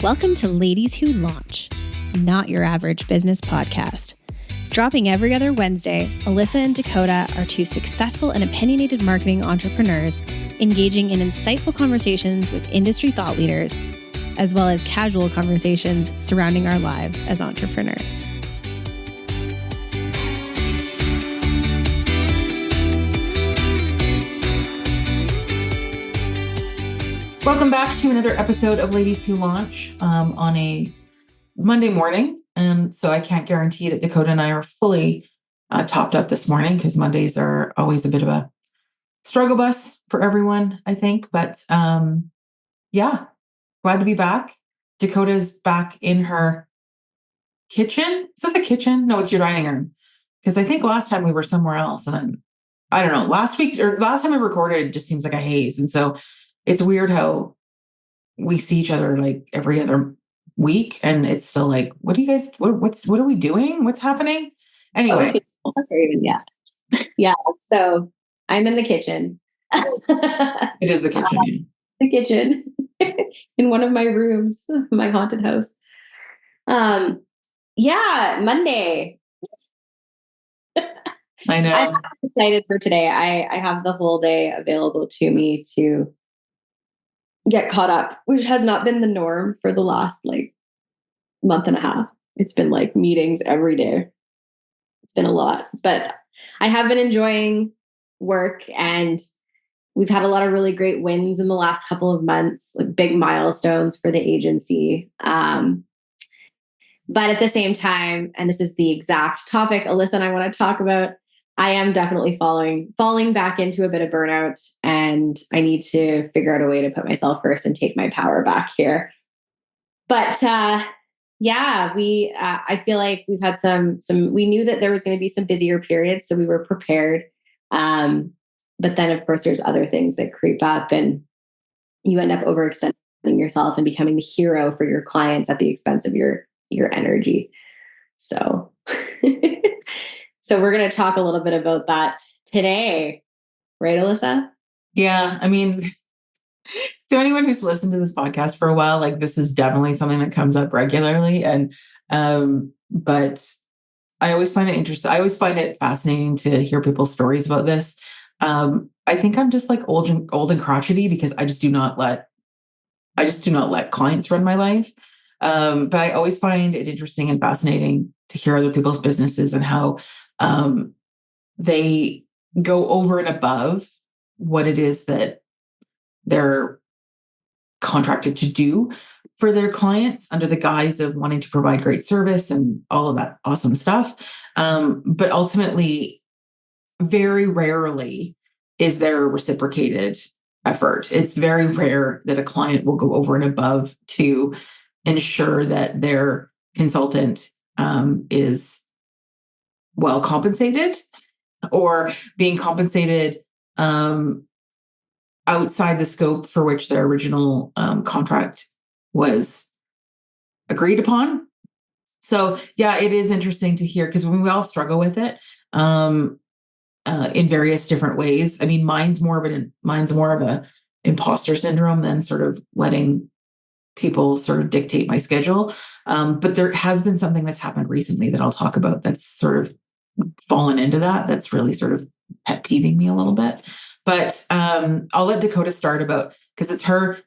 Welcome to Ladies Who Launch, not your average business podcast. Dropping every other Wednesday, Alyssa and Dakota are two successful and opinionated marketing entrepreneurs engaging in insightful conversations with industry thought leaders, as well as casual conversations surrounding our lives as entrepreneurs. Welcome back to another episode of Ladies Who Launch on a Monday morning. So I can't guarantee that Dakota and I are fully topped up this morning because Mondays are always a bit of a struggle bus for everyone, I think. But yeah, glad to be back. Dakota's back in her kitchen. Is that the kitchen? No, it's your dining room. Because I think last time we were somewhere else. And I don't know, last time we recorded just seems like a haze. And so it's weird how we see each other like every other week and it's still like, what are we doing? What's happening? Anyway. Okay. That's not even yet. Yeah. So I'm in the kitchen. It is the kitchen. The kitchen in one of my rooms, my haunted house. Yeah, Monday. I know. I'm excited for today. I have the whole day available to me to get caught up, which has not been the norm for the last month and a half. It's been meetings every day. It's been a lot, but I have been enjoying work and we've had a lot of really great wins in the last couple of months, big milestones for the agency. But at the same time, and this is the exact topic Alyssa and I want to talk about, I am definitely falling back into a bit of burnout, and I need to figure out a way to put myself first and take my power back here. But yeah, I feel like we've had some. We knew that there was going to be some busier periods, so we were prepared. But then, of course, there's other things that creep up, and you end up overextending yourself and becoming the hero for your clients at the expense of your energy. So. So we're going to talk a little bit about that today. Right, Alyssa? Yeah. I mean, to anyone who's listened to this podcast for a while, this is definitely something that comes up regularly. And, but I always find it interesting. I always find it fascinating to hear people's stories about this. I think I'm just old and crotchety because I just do not let clients run my life. But I always find it interesting and fascinating to hear other people's businesses and how they go over and above what it is that they're contracted to do for their clients under the guise of wanting to provide great service and all of that awesome stuff. But ultimately, very rarely is there a reciprocated effort. It's very rare that a client will go over and above to ensure that their consultant is well compensated or being compensated outside the scope for which their original contract was agreed upon. So yeah, it is interesting to hear because we all struggle with it in various different ways. I mean, mine's more of a imposter syndrome than sort of letting people sort of dictate my schedule. But there has been something that's happened recently that I'll talk about that's sort of fallen into that. That's really sort of pet peeving me a little bit. But I'll let Dakota start because it's her,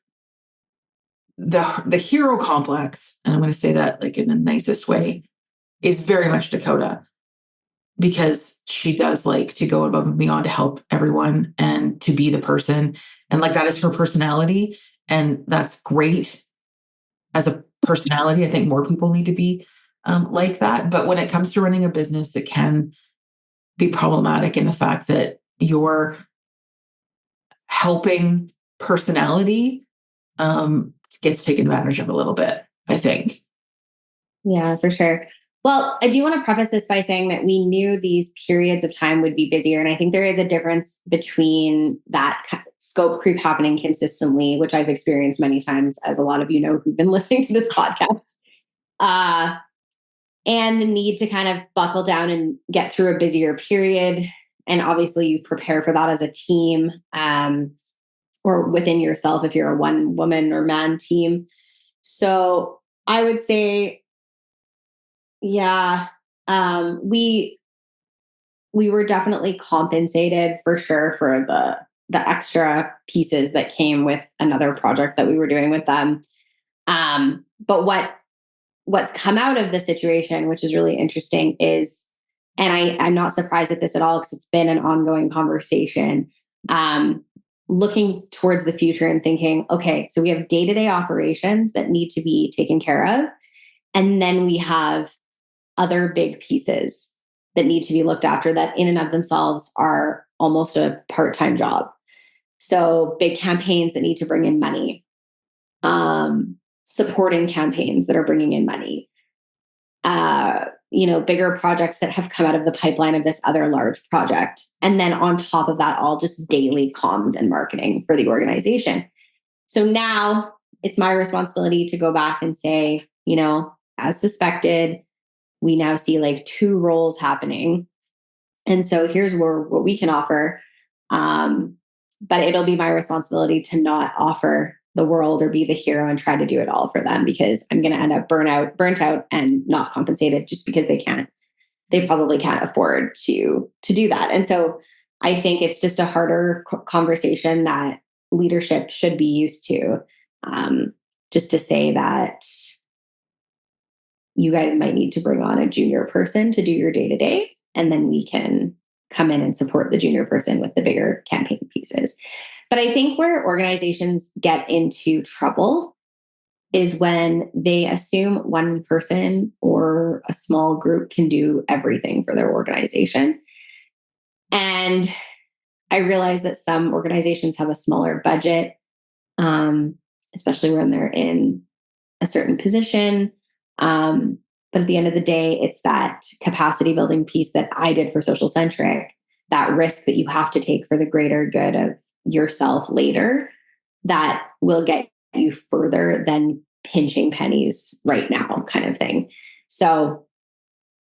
the hero complex, and I'm going to say that in the nicest way, is very much Dakota because she does like to go above and beyond to help everyone and to be the person. And that is her personality. And that's great. As a personality, I think more people need to be like that. But when it comes to running a business, it can be problematic in the fact that your helping personality gets taken advantage of a little bit, I think. Yeah, for sure. Well, I do want to preface this by saying that we knew these periods of time would be busier. And I think there is a difference between that scope creep happening consistently, which I've experienced many times, as a lot of you know who've been listening to this podcast, and the need to kind of buckle down and get through a busier period. And obviously you prepare for that as a team or within yourself if you're a one woman or man team. So I would say, yeah, we were definitely compensated for sure for the extra pieces that came with another project that we were doing with them. But what's come out of the situation, which is really interesting, is, and I'm not surprised at this at all because it's been an ongoing conversation. Looking towards the future and thinking, okay, so we have day-to-day operations that need to be taken care of, and then we have other big pieces that need to be looked after that in and of themselves are almost a part-time job. So big campaigns that need to bring in money, supporting campaigns that are bringing in money, bigger projects that have come out of the pipeline of this other large project. And then on top of that, all just daily comms and marketing for the organization. So now it's my responsibility to go back and say, as suspected, we now see like 2 roles happening. And so here's what we can offer. But it'll be my responsibility to not offer the world or be the hero and try to do it all for them, because I'm going to end up burnt out and not compensated just because they probably can't afford to do that. And so I think it's just a harder conversation that leadership should be used to, just to say that you guys might need to bring on a junior person to do your day-to-day, and then we can come in and support the junior person with the bigger campaign pieces. But I think where organizations get into trouble is when they assume one person or a small group can do everything for their organization. And I realize that some organizations have a smaller budget, especially when they're in a certain position. But at the end of the day, it's that capacity building piece that I did for Social Centric, that risk that you have to take for the greater good of yourself later, that will get you further than pinching pennies right now, kind of thing. So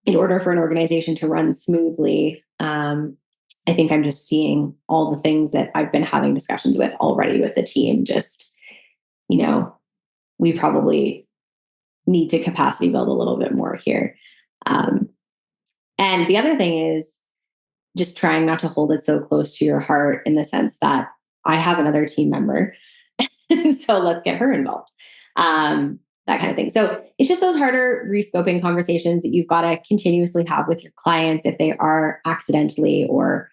in order for an organization to run smoothly, I think I'm just seeing all the things that I've been having discussions with already with the team. Just, we probably need to capacity build a little bit more here. And the other thing is just trying not to hold it so close to your heart, in the sense that I have another team member, so let's get her involved. That kind of thing. So it's just those harder rescoping conversations that you've got to continuously have with your clients if they are accidentally or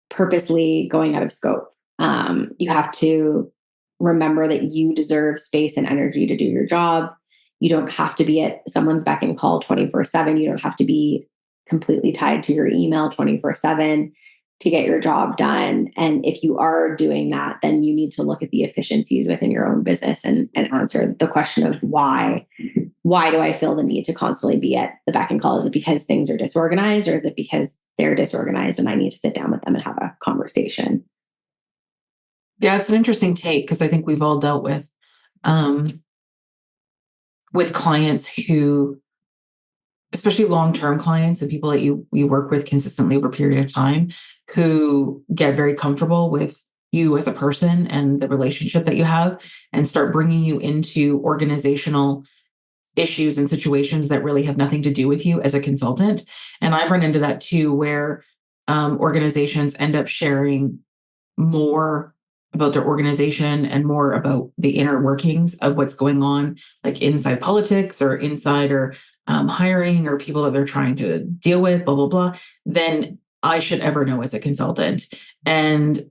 purposely going out of scope. You have to remember that you deserve space and energy to do your job. You don't have to be at someone's beck and call 24/7. You don't have to be completely tied to your email 24/7 to get your job done. And if you are doing that, then you need to look at the efficiencies within your own business and answer the question of why do I feel the need to constantly be at the beck and call? Is it because things are disorganized, or is it because they're disorganized and I need to sit down with them and have a conversation? Yeah, it's an interesting take, because I think we've all dealt with clients who, especially long-term clients and people that you work with consistently over a period of time, who get very comfortable with you as a person and the relationship that you have, and start bringing you into organizational issues and situations that really have nothing to do with you as a consultant. And I've run into that too, where organizations end up sharing more about their organization and more about the inner workings of what's going on, like inside politics or insider hiring or people that they're trying to deal with, blah, blah, blah, than I should ever know as a consultant. And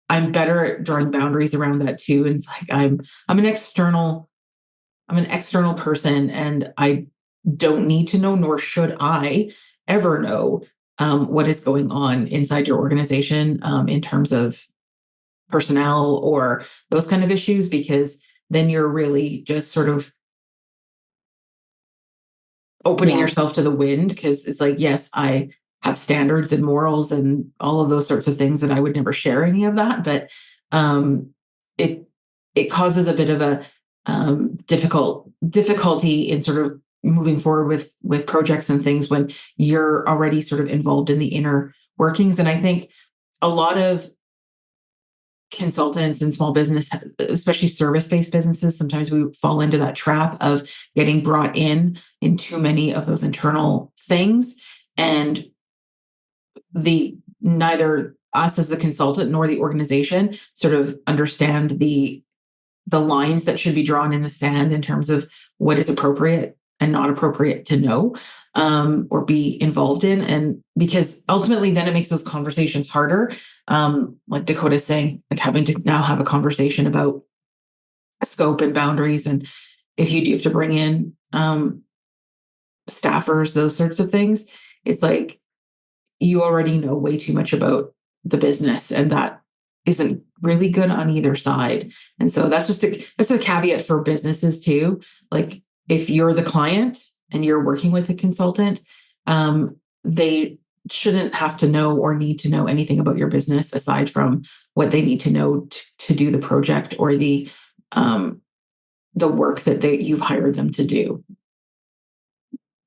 I'm better at drawing boundaries around that too. And it's like, I'm an external person, and I don't need to know, nor should I ever know what is going on inside your organization in terms of personnel or those kind of issues, because then you're really just sort of opening yourself to the wind. Because it's like, yes, I have standards and morals and all of those sorts of things, and I would never share any of that. But it causes a bit of a difficulty in sort of moving forward with projects and things when you're already sort of involved in the inner workings. And I think a lot of consultants and small business, especially service-based businesses, sometimes we fall into that trap of getting brought in too many of those internal things. And neither us as the consultant nor the organization sort of understand the lines that should be drawn in the sand in terms of what is appropriate and not appropriate to know, or be involved in. And because ultimately then it makes those conversations harder. Like Dakota's saying, like having to now have a conversation about scope and boundaries. And if you do have to bring in staffers, those sorts of things, it's like you already know way too much about the business, and that isn't really good on either side. And so that's a caveat for businesses too. Like if you're the client and you're working with a consultant, they shouldn't have to know or need to know anything about your business aside from what they need to know to do the project or the work that you've hired them to do.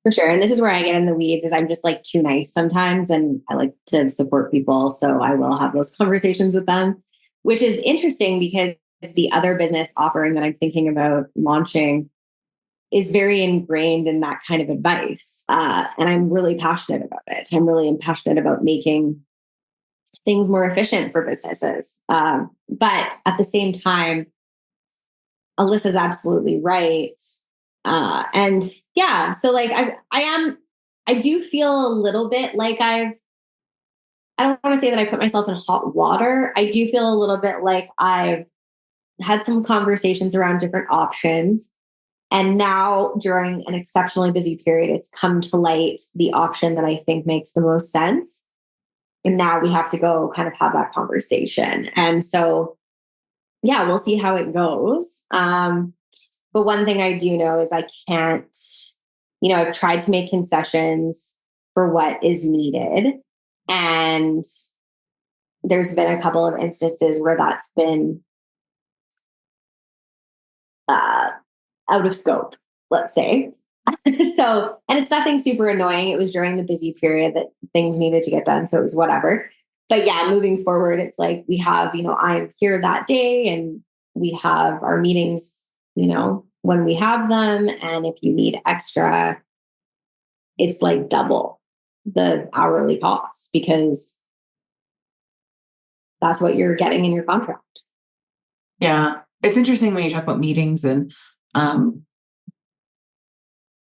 For sure. And this is where I get in the weeds, is I'm just like too nice sometimes. And I like to support people. So I will have those conversations with them, which is interesting because the other business offering that I'm thinking about launching is very ingrained in that kind of advice. And I'm really passionate about it. I'm really passionate about making things more efficient for businesses. But at the same time, Alyssa's absolutely right. And yeah, so like I do feel a little bit like I don't want to say that I put myself in hot water. I do feel a little bit like I've had some conversations around different options. And now during an exceptionally busy period, it's come to light the option that I think makes the most sense. And now we have to go kind of have that conversation. And so, yeah, we'll see how it goes. But one thing I do know is I can't, I've tried to make concessions for what is needed. And there's been a couple of instances where that's been out of scope, let's say. So, and it's nothing super annoying. It was during the busy period that things needed to get done. So it was whatever. But yeah, moving forward, it's like we have, I'm here that day and we have our meetings, when we have them. And if you need extra, it's like double the hourly cost because that's what you're getting in your contract. Yeah. It's interesting when you talk about meetings and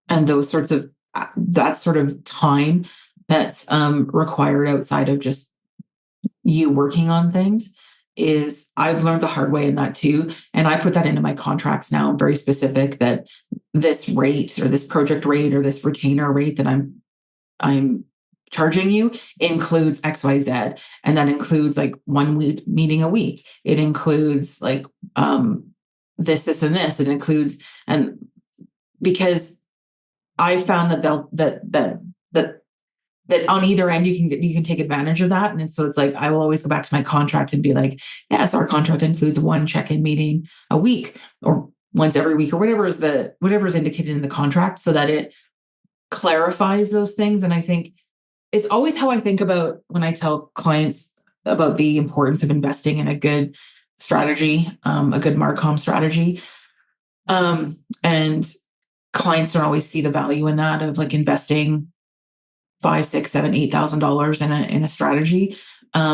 those sorts of, that sort of time that's required outside of just you working on things. Is I've learned the hard way in that too. And I put that into my contracts now. I'm very specific that this rate or this project rate or this retainer rate that I'm charging you includes XYZ. And that includes like one meeting a week. It includes like this, and this. It includes, and because I found that on either end, you can take advantage of that. And so it's like, I will always go back to my contract and be like, yes, our contract includes one check-in meeting a week or once every week or whatever is indicated in the contract so that it clarifies those things. And I think it's always how I think about when I tell clients about the importance of investing in a good strategy, a good Marcom strategy. And clients don't always see the value in that of like investing $5,000, $6,000, $7,000, $8,000 in a strategy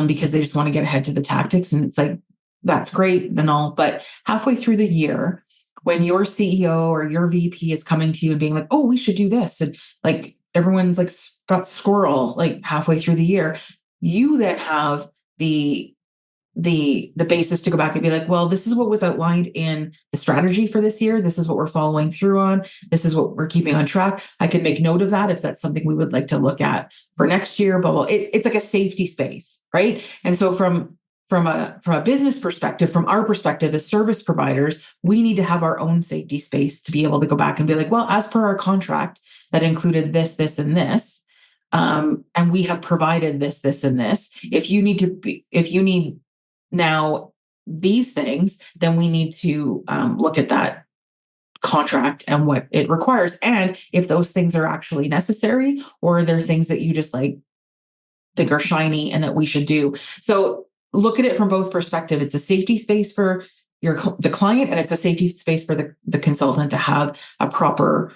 because they just want to get ahead to the tactics. And it's like, that's great and all, but halfway through the year, when your CEO or your VP is coming to you and being like, oh, we should do this. And like, everyone's like got squirrel, like halfway through the year, you then have the basis to go back and be like, well, this is what was outlined in the strategy for this year. This is what we're following through on. This is what we're keeping on track. I can make note of that if that's something we would like to look at for next year. But it's like a safety space, right? And so from a business perspective, from our perspective as service providers, we need to have our own safety space to be able to go back and be like, well, as per our contract that included this, and this, and we have provided this, and this. If you need now these things, then we need to look at that contract and what it requires. And if those things are actually necessary, or they're things that you just like think are shiny and that we should do. So look at it from both perspectives. It's a safety space for the client, and it's a safety space for the consultant to have a proper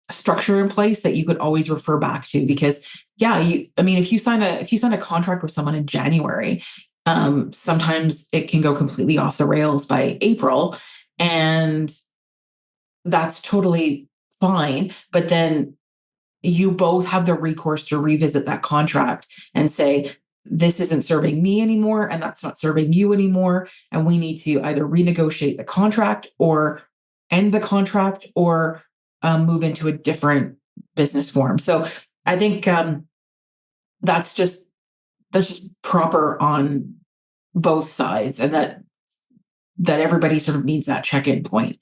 structure in place that you could always refer back to. Because if you sign a contract with someone in January, sometimes it can go completely off the rails by April, and that's totally fine. But then you both have the recourse to revisit that contract and say, this isn't serving me anymore, and that's not serving you anymore. And we need to either renegotiate the contract or end the contract or move into a different business form. So I think that's just proper on both sides, and that everybody sort of needs that check-in point.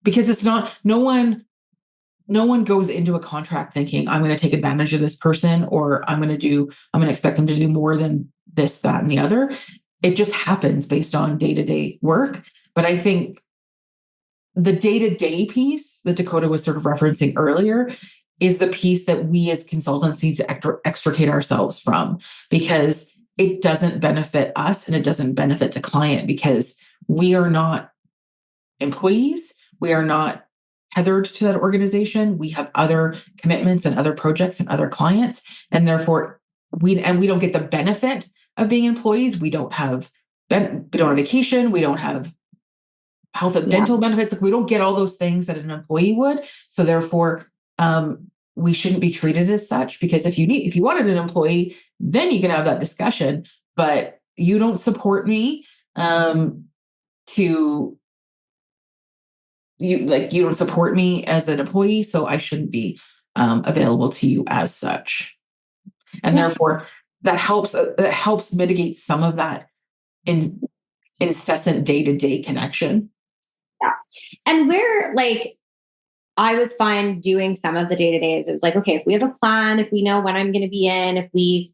Because it's not, no one goes into a contract thinking, I'm going to take advantage of this person, or I'm going to expect them to do more than this, that, and the other. It just happens based on day-to-day work. But I think the day-to-day piece that Dakota was sort of referencing earlier is the piece that we as consultants need to extricate ourselves from, because it doesn't benefit us and it doesn't benefit the client, because we are not employees. We are not tethered to that organization. We have other commitments and other projects and other clients. And therefore we don't get the benefit of being employees. We don't have vacation. We don't have health and dental benefits. Like, we don't get all those things that an employee would. So therefore, we shouldn't be treated as such, because if you wanted an employee, then you can have that discussion, but you don't support me, you don't support me as an employee, so I shouldn't be available to you as such. And therefore that helps mitigate some of that incessant day-to-day connection. Yeah. And where, like, I was fine doing some of the day-to-days. It was like, okay, if we have a plan, if we know when I'm going to be in, if we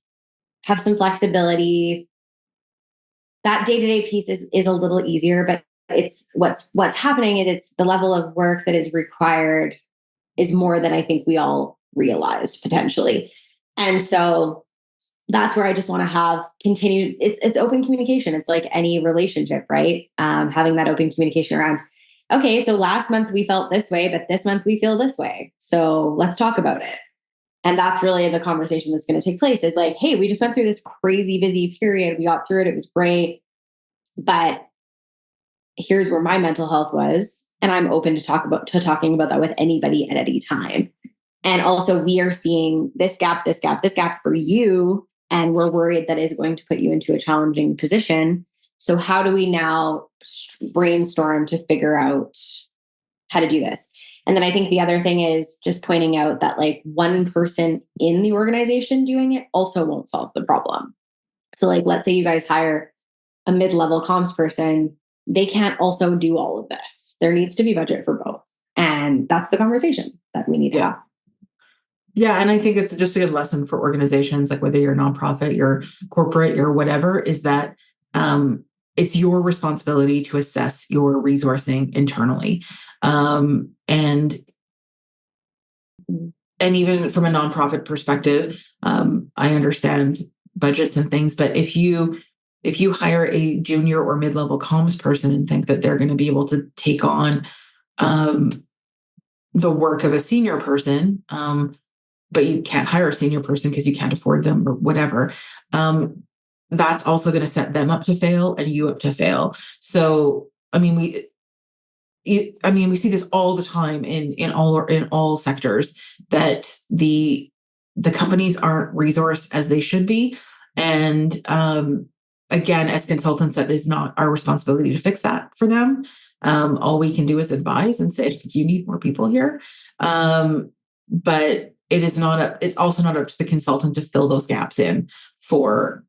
have some flexibility, that day-to-day piece is a little easier. But it's what's happening is it's the level of work that is required is more than I think we all realized potentially. And so that's where I just want to have continued, it's open communication. It's like any relationship, right? Having that open communication around, okay, so last month we felt this way, but this month we feel this way. So let's talk about it. And that's really the conversation that's going to take place, is like, hey, we just went through this crazy busy period. We got through it. It was great. But here's where my mental health was. And I'm open to talking about that with anybody at any time. And also, we are seeing this gap for you. And we're worried that is going to put you into a challenging position. So how do we now brainstorm to figure out how to do this? And then I think the other thing is just pointing out that, like, one person in the organization doing it also won't solve the problem. So, like, let's say you guys hire a mid-level comms person, they can't also do all of this. There needs to be budget for both. And that's the conversation that we need to have. Yeah. And I think it's just a good lesson for organizations, like whether you're a nonprofit, you're corporate, you're whatever, is that it's your responsibility to assess your resourcing internally. And even from a nonprofit perspective, I understand budgets and things, but if you hire a junior or mid-level comms person and think that they're going to be able to take on the work of a senior person, but you can't hire a senior person because you can't afford them or whatever, that's also going to set them up to fail and you up to fail. So, we see this all the time in all sectors, that the companies aren't resourced as they should be. And again, as consultants, that is not our responsibility to fix that for them. All we can do is advise and say, you need more people here. But it's also not up to the consultant to fill those gaps in for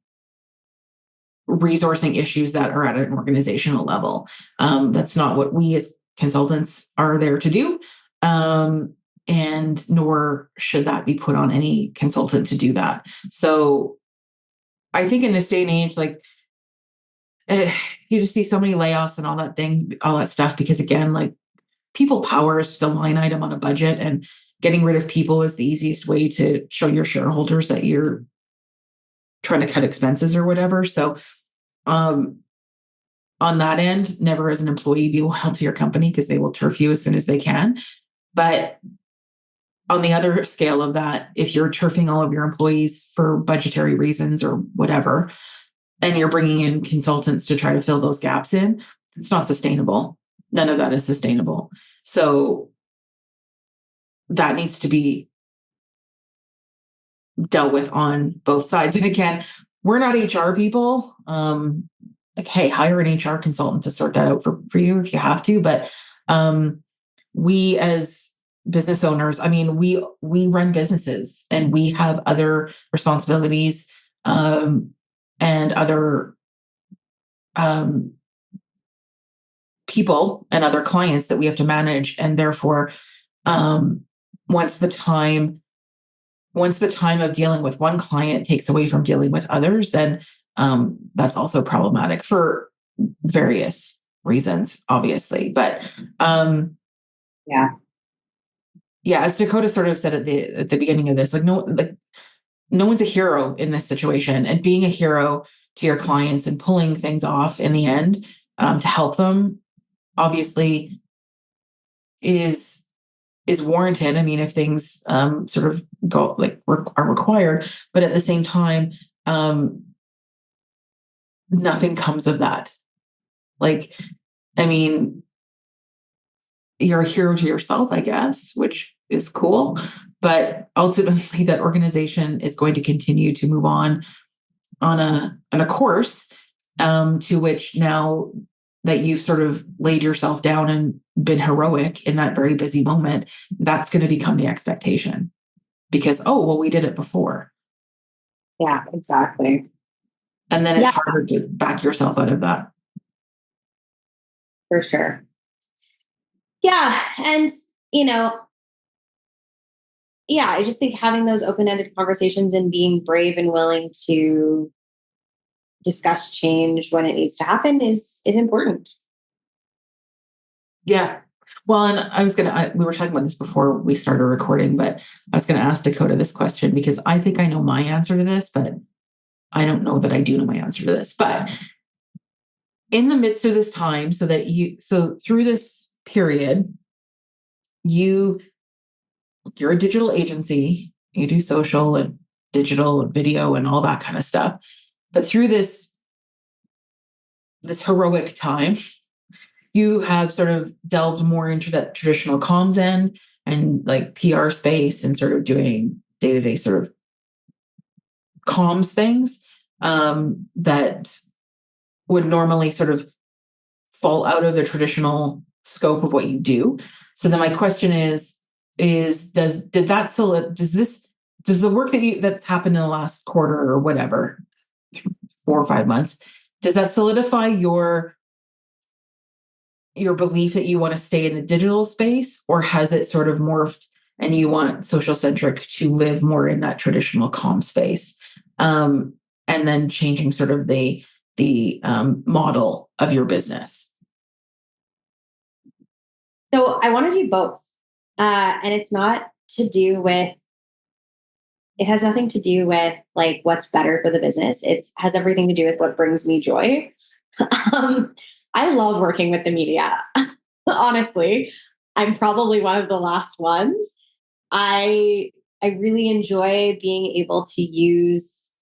resourcing issues that are at an organizational level. That's not what we as consultants are there to do. And nor should that be put on any consultant to do that. So I think in this day and age, like, you just see so many layoffs and all that stuff, because again, like, people power is just a line item on a budget, and getting rid of people is the easiest way to show your shareholders that you're trying to cut expenses or whatever. So on that end, never as an employee be loyal to your company because they will turf you as soon as they can. But on the other scale of that, if you're turfing all of your employees for budgetary reasons or whatever, and you're bringing in consultants to try to fill those gaps in, it's not sustainable. None of that is sustainable. So that needs to be dealt with on both sides. And again, we're not HR people. Like, hey, hire an HR consultant to sort that out for you if you have to. But we as business owners, I mean, we run businesses and we have other responsibilities and other people and other clients that we have to manage. And therefore, once the time of dealing with one client takes away from dealing with others, then that's also problematic for various reasons, obviously. But yeah, as Dakota sort of said at the beginning of this, like no one's a hero in this situation, and being a hero to your clients and pulling things off in the end to help them, obviously, is warranted. I mean, if things sort of go like are required, but at the same time, nothing comes of that. Like, I mean, you're a hero to yourself, I guess, which is cool. But ultimately, that organization is going to continue to move on a course to which, now that you've sort of laid yourself down and been heroic in that very busy moment, that's going to become the expectation because, oh, well, we did it before. Yeah, exactly. And then it's harder to back yourself out of that. For sure. Yeah. And, I just think having those open-ended conversations and being brave and willing to discuss change when it needs to happen is important. Yeah. Well, and we were talking about this before we started recording, but I was going to ask Dakota this question because I think I know my answer to this, but I don't know that I do know my answer to this. But in the midst of this time, so through this period, you're a digital agency, you do social and digital and video and all that kind of stuff. But through this heroic time, you have sort of delved more into that traditional comms end and like PR space and sort of doing day-to-day sort of comms things that would normally sort of fall out of the traditional scope of what you do. So then my question is does the work that's happened in the last quarter or whatever, 4 or 5 months, does that solidify your belief that you want to stay in the digital space, or has it sort of morphed and you want Social Centric to live more in that traditional comm space? And then changing sort of the model of your business. So I want to do both. And it's not to do with, it has nothing to do with like what's better for the business. It has everything to do with what brings me joy. I love working with the media. Honestly, I'm probably one of the last ones. I really enjoy being able to use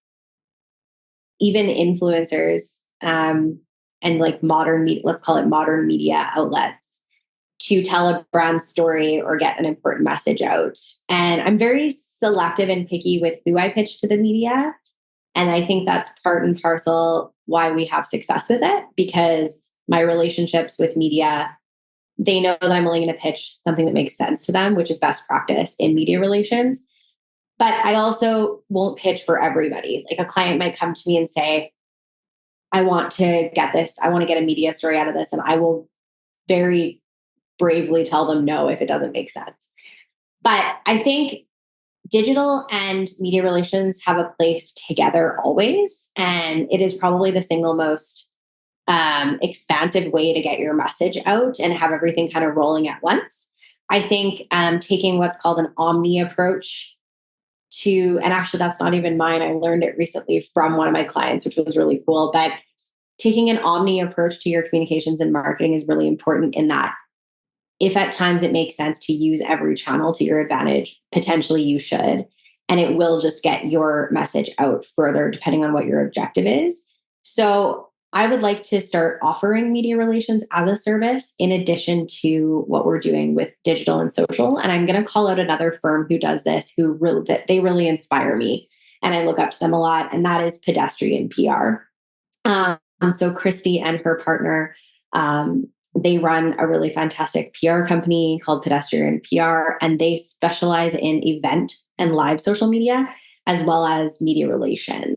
even influencers and like modern media, let's call it modern media outlets, to tell a brand story or get an important message out. And I'm very selective and picky with who I pitch to the media. And I think that's part and parcel why we have success with it, because my relationships with media, they know that I'm only going to pitch something that makes sense to them, which is best practice in media relations. But I also won't pitch for everybody. Like a client might come to me and say, I want to get this. I want to get a media story out of this. And I will very bravely tell them no if it doesn't make sense. But I think digital and media relations have a place together always. And it is probably the single most expansive way to get your message out and have everything kind of rolling at once. I think taking what's called an omni approach to, and actually that's not even mine. I learned it recently from one of my clients, which was really cool. But taking an omni approach to your communications and marketing is really important in that if at times it makes sense to use every channel to your advantage, potentially you should. And it will just get your message out further depending on what your objective is. So I would like to start offering media relations as a service in addition to what we're doing with digital and social. And I'm going to call out another firm who does this, they really inspire me and I look up to them a lot. And that is Pedestrian PR. So Christy and her partner, they run a really fantastic PR company called Pedestrian PR, and they specialize in event and live social media as well as media relations.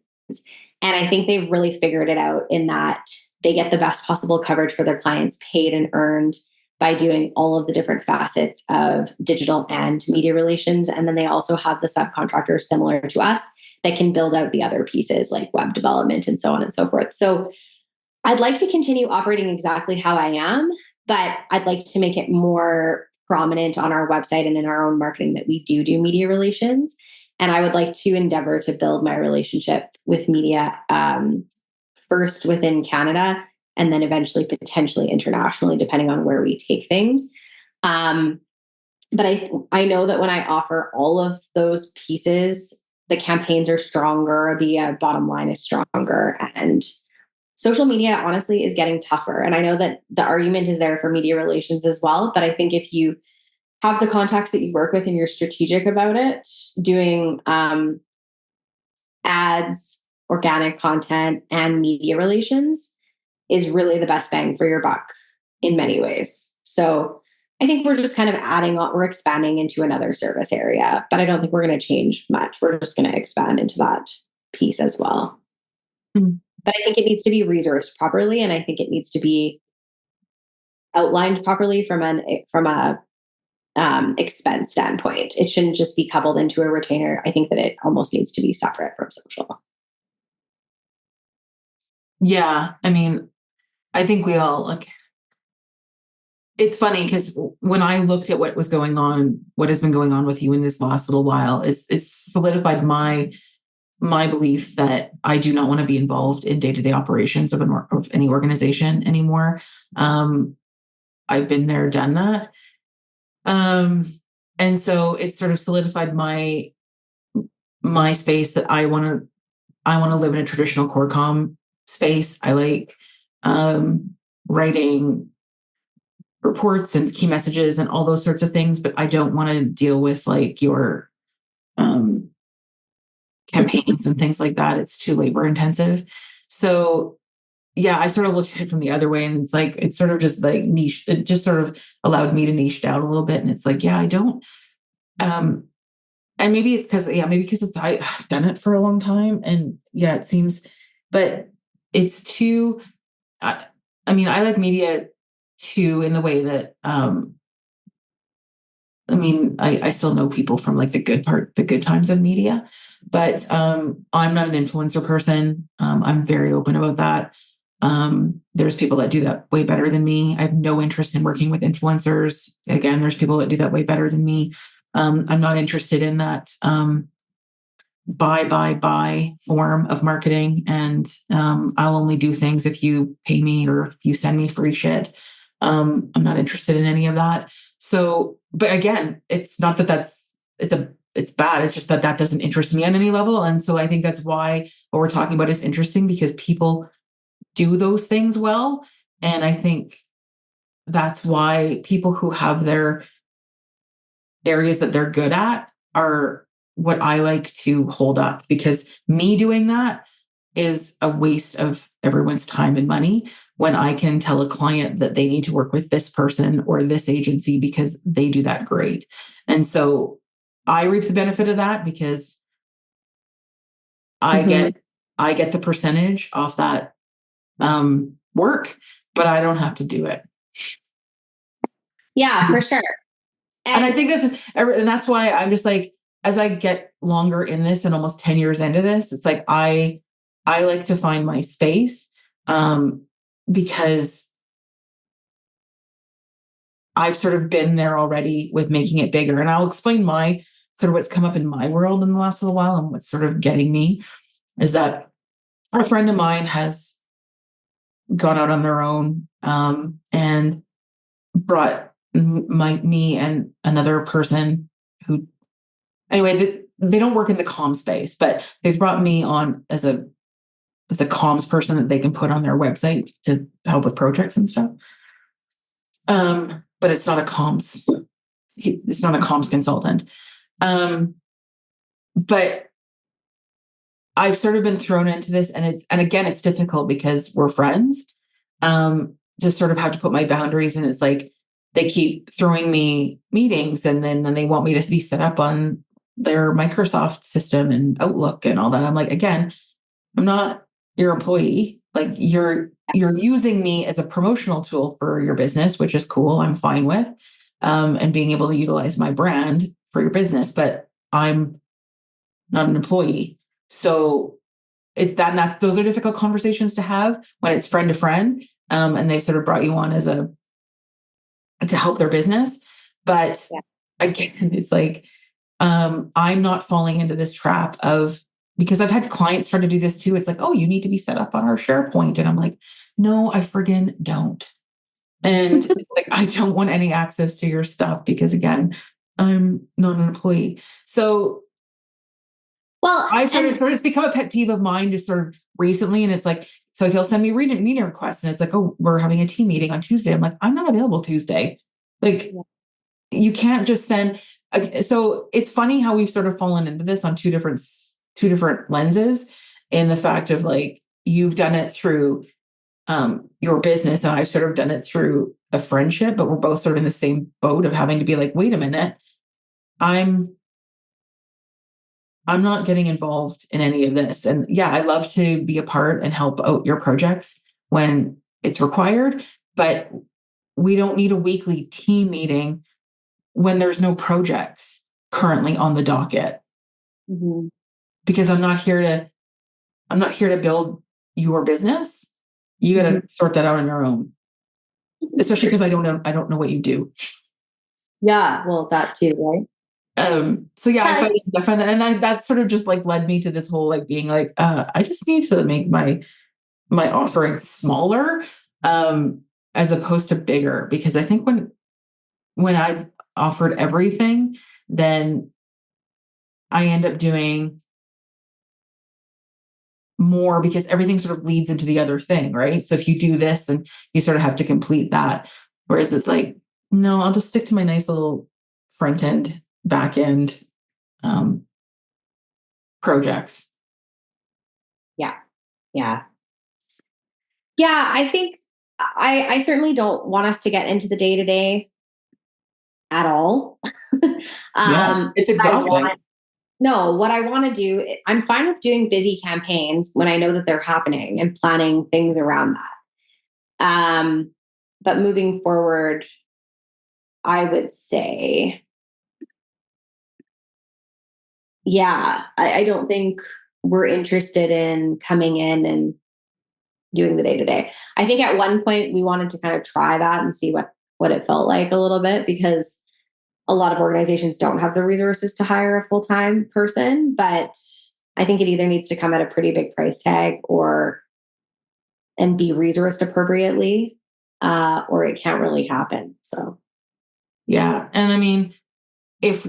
And I think they've really figured it out in that they get the best possible coverage for their clients paid and earned by doing all of the different facets of digital and media relations. And then they also have the subcontractors similar to us that can build out the other pieces like web development and so on and so forth. So I'd like to continue operating exactly how I am, but I'd like to make it more prominent on our website and in our own marketing that we do media relations. And I would like to endeavor to build my relationship with media first within Canada and then eventually potentially internationally, depending on where we take things. But I know that when I offer all of those pieces, the campaigns are stronger, the bottom line is stronger, and social media, honestly, is getting tougher. And I know that the argument is there for media relations as well. But I think if you have the contacts that you work with and you're strategic about it, doing ads, organic content, and media relations is really the best bang for your buck in many ways. So I think we're just kind of we're expanding into another service area, but I don't think we're going to change much. We're just going to expand into that piece as well. Mm-hmm. But I think it needs to be resourced properly, and I think it needs to be outlined properly from a expense standpoint. It shouldn't just be coupled into a retainer. I think that it almost needs to be separate from social. Yeah, I mean, I think we all it's funny because when I looked at what has been going on with you in this last little while, it's solidified my belief that I do not want to be involved in day-to-day operations of any organization anymore. I've been there, done that. And so it sort of solidified my space that I want to live in a traditional core comm space. I like writing reports and key messages and all those sorts of things, but I don't want to deal with your campaigns and things like that. It's too labor intensive. So yeah, I sort of looked at it from the other way, and it's sort of just niche. It just sort of allowed me to niche down a little bit. And it's yeah, I don't, and maybe it's because I've done it for a long time, and yeah, it seems, but it's too, I mean, I like media too, in the way that, I still know people from the good times of media, but I'm not an influencer person. I'm very open about that. There's people that do that way better than me. I have no interest in working with influencers. Again, there's people that do that way better than me. I'm not interested in that buy form of marketing. And I'll only do things if you pay me or if you send me free shit. I'm not interested in any of that. So, but again, it's not that it's bad. It's just that doesn't interest me on any level. And so I think that's why what we're talking about is interesting, because people do those things well. And I think that's why people who have their areas that they're good at are what I like to hold up, because me doing that is a waste of everyone's time and money when I can tell a client that they need to work with this person or this agency because they do that great. And so I reap the benefit of that because I get the percentage off that work, but I don't have to do it. Yeah, for sure. And I think that's why I'm just as I get longer in this and almost 10 years into this, it's I like to find my space because I've sort of been there already with making it bigger. And I'll explain my sort of what's come up in my world in the last little while and what's sort of getting me is that a friend of mine has gone out on their own and brought me and another person who, anyway, they don't work in the comm space, but they've brought me on as a comms person that they can put on their website to help with projects and stuff. But it's not a comms consultant. But I've sort of been thrown into this, and again, it's difficult because we're friends. Just sort of have to put my boundaries, and it's like they keep throwing me meetings, and then they want me to be set up on their Microsoft system and Outlook and all that. I'm like, again, I'm not your employee. Like you're using me as a promotional tool for your business, which is cool. I'm fine with, and being able to utilize my brand for your business, but I'm not an employee. So it's those are difficult conversations to have when it's friend to friend. And they've sort of brought you on to help their business. But again, it's like, I'm not falling into this trap because I've had clients try to do this too. It's like, oh, you need to be set up on our SharePoint. And I'm like, no, I friggin' don't. And it's like, I don't want any access to your stuff because again, I'm not an employee. So I've sort of it's become a pet peeve of mine just sort of recently. And it's like, so he'll send me meeting requests and it's like, oh, we're having a team meeting on Tuesday. I'm like, I'm not available Tuesday. Like you can't just send. So it's funny how we've sort of fallen into this on two different lenses in the fact of like, you've done it through your business and I've sort of done it through a friendship, but we're both sort of in the same boat of having to be like, wait a minute, I'm not getting involved in any of this. And yeah, I love to be a part and help out your projects when it's required, but we don't need a weekly team meeting when there's no projects currently on the docket. Mm-hmm. Because I'm not here to build your business. You got to sort that out on your own. Especially because I don't know what you do. Yeah, well, that too, right? So yeah, I find that, and that sort of just like led me to this whole like being like, I just need to make my offering smaller, as opposed to bigger, because I think when I've offered everything, then I end up doing more because everything sort of leads into the other thing, right? So if you do this, then you sort of have to complete that. Whereas it's like, no, I'll just stick to my nice little front end, back end projects. Yeah. I think I certainly don't want us to get into the day-to-day at all. It's exhausting. What I want to do, I'm fine with doing busy campaigns when I know that they're happening and planning things around that. But moving forward, I would say, I don't think we're interested in coming in and doing the day-to-day. I think at one point we wanted to kind of try that and see what it felt like a little bit, because a lot of organizations don't have the resources to hire a full-time person, but I think it either needs to come at a pretty big price tag and be resourced appropriately, or it can't really happen. So, yeah. And I mean, if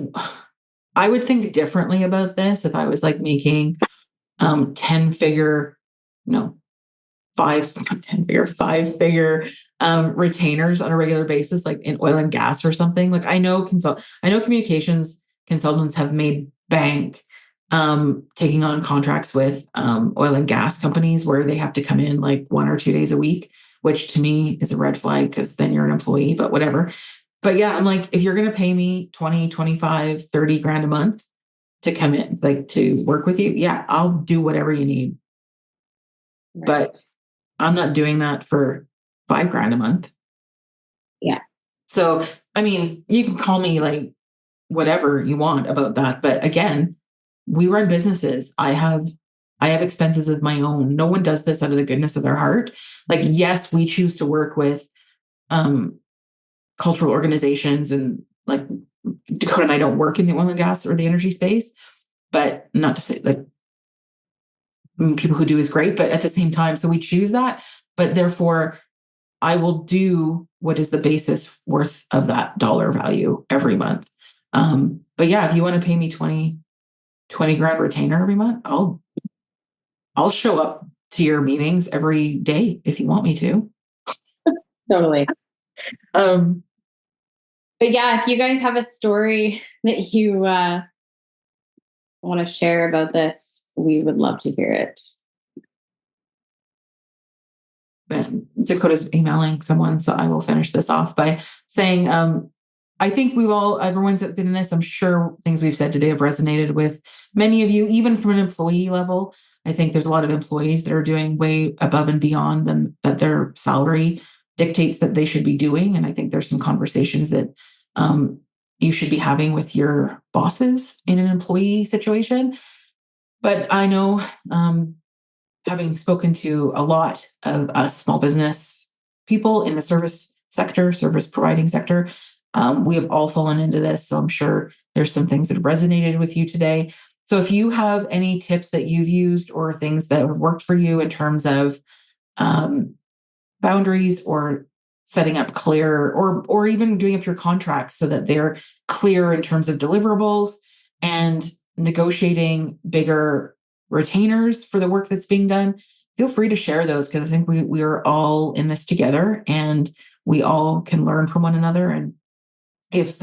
I would think differently about this, if I was like making 5-figure retainers on a regular basis, like in oil and gas or something. Like I know communications consultants have made bank taking on contracts with oil and gas companies where they have to come in like 1 or 2 days a week, which to me is a red flag because then you're an employee, but whatever. But yeah, I'm like, if you're going to pay me 20, 25, 30 grand a month to come in, like to work with you, yeah, I'll do whatever you need. Right. But I'm not doing that for 5 grand a month. Yeah. So, I mean, you can call me like whatever you want about that. But again, we run businesses. I have expenses of my own. No one does this out of the goodness of their heart. Like, yes, we choose to work with cultural organizations and like Dakota and I don't work in the oil and gas or the energy space, but not to say like people who do is great, but at the same time, so we choose that, but therefore I will do what is the basis worth of that dollar value every month. But yeah, if you want to pay me 20 grand retainer every month, I'll show up to your meetings every day if you want me to. Totally. Um, But yeah, if you guys have a story that you want to share about this, we would love to hear it. Dakota's emailing someone, so I will finish this off by saying, I think everyone's been in this, I'm sure things we've said today have resonated with many of you, even from an employee level. I think there's a lot of employees that are doing way above and beyond than that their salary dictates that they should be doing. And I think there's some conversations that you should be having with your bosses in an employee situation. But I know, having spoken to a lot of small business people in the service providing sector, we have all fallen into this. So I'm sure there's some things that have resonated with you today. So if you have any tips that you've used or things that have worked for you in terms of boundaries or setting up clear or even doing up your contracts so that they're clear in terms of deliverables and negotiating bigger retainers for the work that's being done, feel free to share those, because I think we are all in this together and we all can learn from one another. And if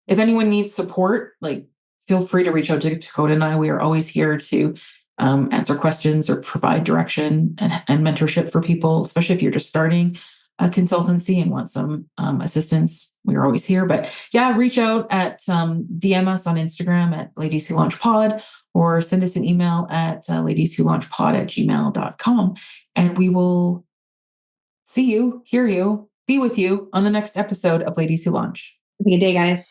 anyone needs support, like, feel free to reach out to Dakota and I. We are always here to answer questions or provide direction and mentorship for people, especially if you're just starting a consultancy and want some assistance. We're always here. But yeah, reach out at DM us on Instagram at ladieswholaunchpod, or send us an email at ladieswholaunchpod@gmail.com. And we will see you, hear you, be with you on the next episode of Ladies Who Launch. Have a good day, guys.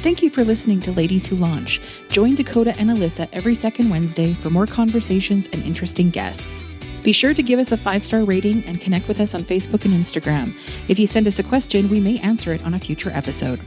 Thank you for listening to Ladies Who Launch. Join Dakota and Alyssa every second Wednesday for more conversations and interesting guests. Be sure to give us a 5-star rating and connect with us on Facebook and Instagram. If you send us a question, we may answer it on a future episode.